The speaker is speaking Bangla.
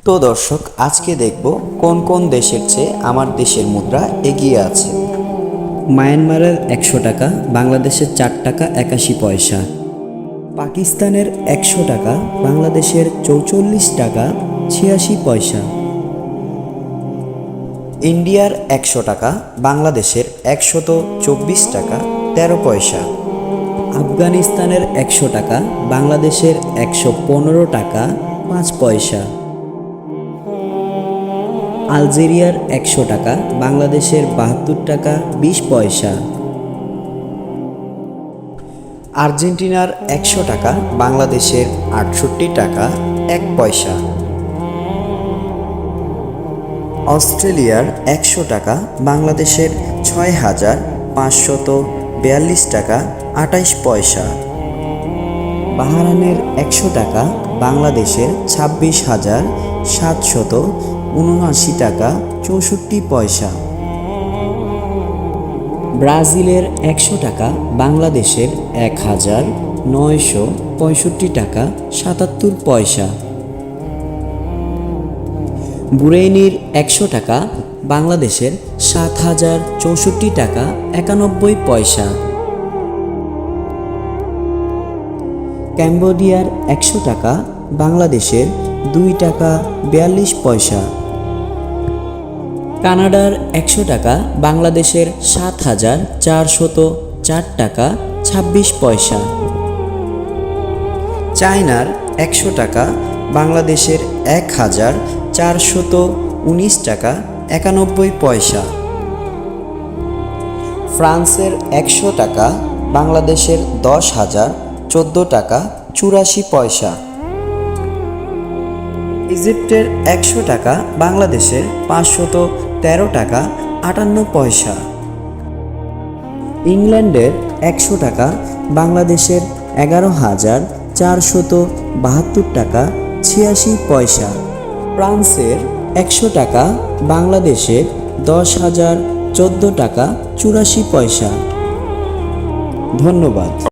তো দর্শক, আজকে দেখব কোন কোন দেশের চেয়ে আমার দেশের মুদ্রা এগিয়ে আছে। মায়ানমারের 100 টাকা বাংলাদেশের 4 টাকা 81 পয়সা। পাকিস্তানের 100 টাকা বাংলাদেশের 44 টাকা 86 পয়সা। ইন্ডিয়ার 100 টাকা বাংলাদেশের 124 টাকা 13 পয়সা। আফগানিস্তানের 100 টাকা বাংলাদেশের 115 টাকা 5 পয়সা। আলজেরিয়ার 100 টাকা বাংলাদেশের 72 টাকা 20 পয়সা। আর্জেন্টিনার 100 টাকা বাংলাদেশের 68 টাকা 1 পয়সা। অস্ট্রেলিয়ার 100 টাকা বাংলাদেশের 6,542 টাকা 28 পয়সা। বাহরাইনের 100 টাকা বাংলাদেশের 26,779 টাকা 64 পয়সা। ব্রাজিলের 100 টাকা বাংলাদেশের 1,965 টাকা 77 পয়সা। বুরেইনির 100 টাকা বাংলাদেশের 7,064 টাকা 91 পয়সা। ক্যাম্বোডিয়ার 100 টাকা বাংলাদেশের 2 টাকা 42 পয়সা। কানাডার 100 টাকা বাংলাদেশের 7,404 টাকা 26 পয়সা। চায়নার 100 টাকা বাংলাদেশের 1,419 টাকা 91 পয়সা। ফ্রান্সের 100 টাকা বাংলাদেশের 10,014 টাকা 84 পয়সা। ইজিপ্টের 100 টাকা বাংলাদেশের 513 টাকা 58 পয়সা। ইংল্যান্ডের 100 টাকা বাংলাদেশের 11,472 টাকা 86 পয়সা। ফ্রান্সের 100 টাকা বাংলাদেশের 10,014 টাকা 84 পয়সা। ধন্যবাদ।